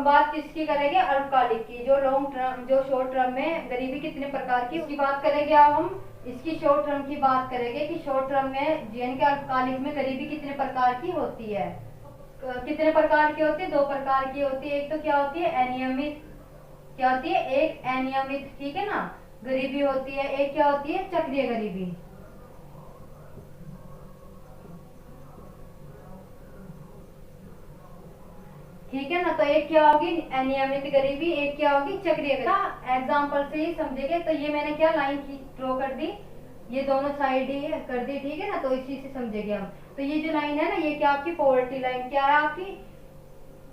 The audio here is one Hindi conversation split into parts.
बात किसकी करेंगे, अल्पकालिक की। जो लॉन्ग टर्म, जो शॉर्ट टर्म में गरीबी कितने प्रकार की, उसकी बात करेंगे। अब हम इसकी शॉर्ट टर्म की बात करेंगे कि शॉर्ट टर्म में यानी कि अल्पकालिक में गरीबी कितने प्रकार की होती है। कितने प्रकार की होती है, 2 प्रकार की होती है। एक तो क्या होती है, अनियमित, क्या होती है, एक अनियमित, ठीक है ना, गरीबी होती है। एक क्या होती है, चक्रीय गरीबी। ठीक है ना, तो एक क्या होगी अनियमित गरीबी, एक क्या होगी चक्रीय गरीबी। एग्जाम्पल से ही समझेंगे। तो ये मैंने क्या लाइन ड्रॉ कर दी, ये दोनों साइड ही कर दी, ठीक है ना, तो इसी से समझेंगे हम। तो ये जो लाइन है ना, ये क्या आपकी पॉवर्टी लाइन, क्या है आपकी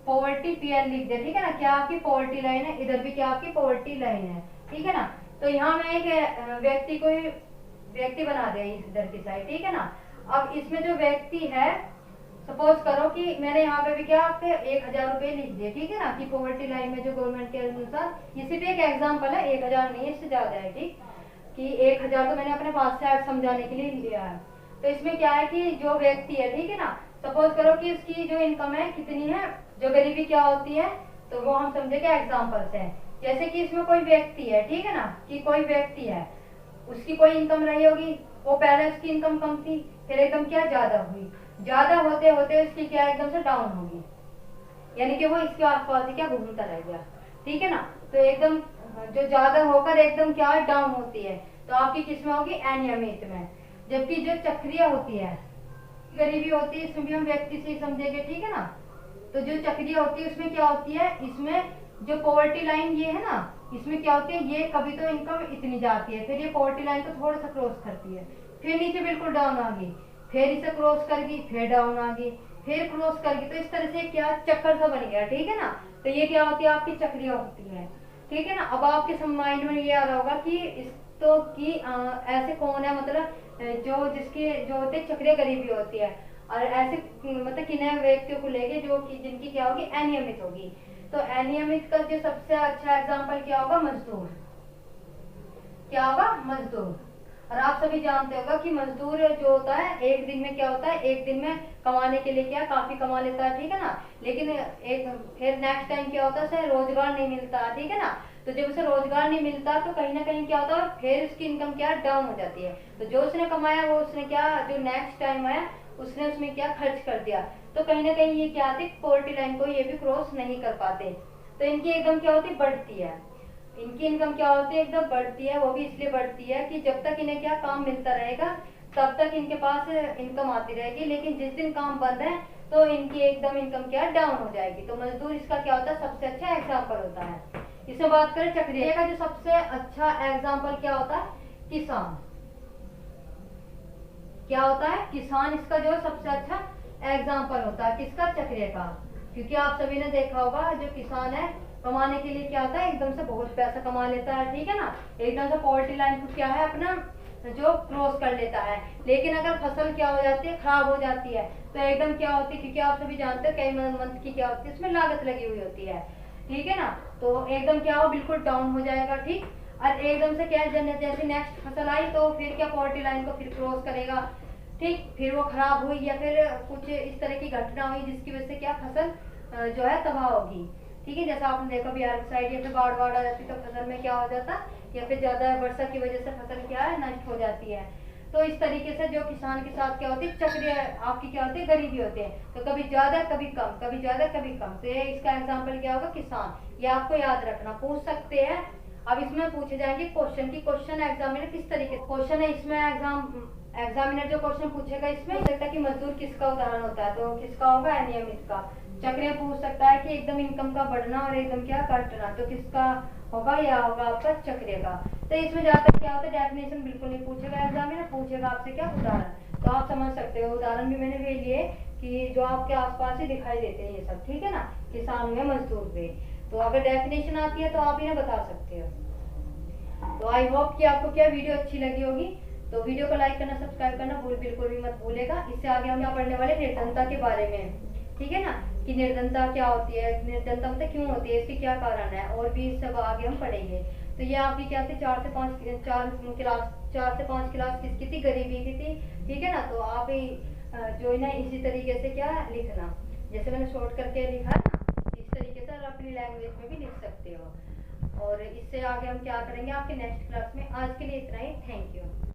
पॉवर्टी, पीएल लिख दे, ठीक है ना, क्या आपकी पॉवर्टी लाइन है। इधर भी क्या आपकी पॉवर्टी लाइन है, ठीक है ना। तो यहाँ मैं एक व्यक्ति को व्यक्ति बना दिया इधर की साइड, ठीक है ना। अब इसमें जो व्यक्ति है, सपोज करो कि मैंने यहाँ पे भी क्या आपके 1000 रुपए लिख दिए, ठीक है ना, कि पॉवर्टी लाइन में जो गवर्नमेंट के अनुसार, ये सिर्फ एक एग्जाम्पल है, 1000 नहीं है, इससे ज्यादा है, ठीक, कि 1000 तो मैंने अपने पास से समझाने के लिए लिया है। तो इसमें क्या है कि जो व्यक्ति है, ठीक है ना, सपोज करो कि उसकी जो इनकम है कितनी है, जो गरीबी क्या होती है, तो वो हम समझेंगे एग्जाम्पल से। जैसे कि इसमें कोई व्यक्ति है, ठीक है ना, कि कोई व्यक्ति है, उसकी कोई इनकम रही होगी, वो पहले उसकी इनकम कम थी, फिर एकदम क्या ज्यादा हुई, ज्यादा होते होते उसकी क्या एकदम से डाउन होगी, यानी कि वो इसके आसपास ही क्या घूमता रह गया, ठीक है ना। तो एकदम जो ज्यादा होकर एकदम क्या डाउन होती है, तो आपकी किसमें होगी, अनियमित में। जबकि जो चक्रीय होती है गरीबी होती है, इसमें भी हम व्यक्ति से ही समझेंगे, ठीक है ना। तो जो चक्रीय होती है उसमें क्या होती है, इसमें जो पॉवर्टी लाइन ये है ना, इसमें क्या होती है, ये कभी तो इनकम इतनी जाती है, फिर ये पॉवर्टी लाइन को थोड़ा सा क्रॉस करती है, फिर नीचे बिल्कुल डाउन आ गई, फिर इसे क्रॉस कर गई, फिर डाउन आ गई, फिर क्रॉस कर गई। तो इस तरह से क्या चक्कर सा बन गया, ठीक है ना। तो ये क्या होती है, आपकी चक्रीय होती है, ठीक है ना। अब आपके माइंड में ये आ रहा होगा कि इस तो कि ऐसे कौन है, मतलब जो जिसके जो होते चक्रीय गरीबी होती है, और ऐसे मतलब किन्हीं व्यक्तियों को लेके जो कि जिनकी क्या होगी, अनियमित होगी। तो अनियमित का जो सबसे अच्छा एग्जांपल क्या होगा, मजदूर, क्या होगा, मजदूर। और आप सभी जानते होगा कि मजदूर जो होता है एक दिन में क्या होता है, एक दिन में कमाने के लिए क्या काफी कमा लेता है, ठीक है ना, लेकिन एक फिर नेक्स्ट टाइम क्या होता है, उसे रोजगार नहीं मिलता, ठीक है ना। तो जब उसे रोजगार नहीं मिलता तो कहीं ना कहीं क्या होता है, फिर उसकी इनकम क्या डाउन हो जाती है। तो जो उसने कमाया वो उसने क्या, जो नेक्स्ट टाइम आया उसने उसमें क्या खर्च कर दिया, तो कहीं ना कहीं ये क्या आती, पॉवर्टी लाइन को ये भी क्रॉस नहीं कर पाते। तो इनकी एकदम क्या होती, बढ़ती है, इनकी इनकम क्या होती है, एकदम बढ़ती है। वो भी इसलिए बढ़ती है कि जब तक इन्हें क्या काम मिलता रहेगा तब तक इनके पास इनकम आती रहेगी, लेकिन जिस दिन काम बंद है तो इनकी एकदम इनकम क्या डाउन हो जाएगी। तो मजदूर इसका क्या होता है, सबसे अच्छा एग्जाम्पल होता है। इसमें बात करें चक्रीय का जो सबसे अच्छा एग्जाम्पल क्या होता है, किसान, क्या होता है, किसान इसका जो सबसे अच्छा एग्जाम्पल होता है, किसका, चक्रीय का। क्योंकि आप सभी ने देखा होगा जो किसान है कमाने के लिए क्या होता है, एकदम से बहुत पैसा कमा लेता है, ठीक है ना, एकदम से पॉवर्टी लाइन को क्या है अपना जो क्रॉस कर लेता है। लेकिन अगर फसल क्या हो जाती है, खराब हो जाती है, तो एकदम क्या होती है, क्योंकि आप सभी जानते हो कई मंथ की क्या होती है, उसमें लागत लगी हुई होती है, ठीक है ना। तो एकदम क्या हो, बिल्कुल डाउन हो जाएगा, ठीक। और एकदम से क्या जैसे नेक्स्ट फसल आई तो फिर क्या पॉवर्टी लाइन को फिर क्रॉस करेगा, ठीक, फिर वो खराब हुई या फिर कुछ इस तरह की घटना हुई जिसकी वजह से क्या फसल जो है तबाह होगी, ठीक है। जैसा आपने देखा बिहार की साइड या फिर बाढ़ बाढ़ आ जाती तो फसल में क्या हो जाता, या फिर ज्यादा वर्षा की वजह से फसल क्या है, नष्ट हो जाती है। तो इस तरीके से जो किसान के साथ क्या होती है, चक्रीय आपकी क्या होती है, गरीबी होती है। तो कभी ज्यादा कभी कम, कभी ज्यादा कभी कम। तो ये इसका एग्जाम्पल क्या होगा, किसान। ये आपको याद रखना, पूछ सकते हैं। अब इसमें पूछे जाएंगे क्वेश्चन की, क्वेश्चन एग्जामिनर किस तरीके क्वेश्चन है इसमें, एग्जामिनर जो क्वेश्चन पूछेगा इसमें हो सकता है कि मजदूर किसका उदाहरण होता है, तो किसका होगा, अनियमित का। चक्रीय पूछ सकता है कि एकदम इनकम का बढ़ना और एकदम क्या घटना, तो किसका होगा, या होगा आपका चक्रीय का। तो इसमें जाकर क्या होता है, डेफिनेशन बिल्कुल नहीं पूछेगा एग्जामिनर, पूछेगा आपसे क्या, उदाहरण। तो आप समझ सकते हो, उदाहरण भी मैंने वे लिए कि जो आपके आसपास ही दिखाई देते हैं ये सब, ठीक है ना, किसान हुए, मजदूर हुए। तो अगर डेफिनेशन आती है तो आप इन्हें बता सकते हो। तो आई होप कि आपको क्या वीडियो अच्छी लगी होगी। तो वीडियो को लाइक करना, सब्सक्राइब करना बिल्कुल भी मत भूलेगा। इससे आगे हम यहाँ पढ़ने वाले निर्धनता के बारे में, ठीक है ना, कि निर्धनता क्या होती है, निर्धनता मतलब क्यों होती है, इसके क्या कारण है, और भी सब आगे हम पढ़ेंगे। तो ये आपकी क्या थी, 4 से 5 क्लास किसकी थी, गरीबी की थी, ठीक है ना। तो आप जो है ना इसी तरीके से क्या लिखना, जैसे मैंने शॉर्ट करके लिखा है ना, इस तरीके से आप अपनी लैंग्वेज में भी लिख सकते हो। और इससे आगे हम क्या करेंगे आपके नेक्स्ट क्लास में। आज के लिए इतना ही, थैंक यू।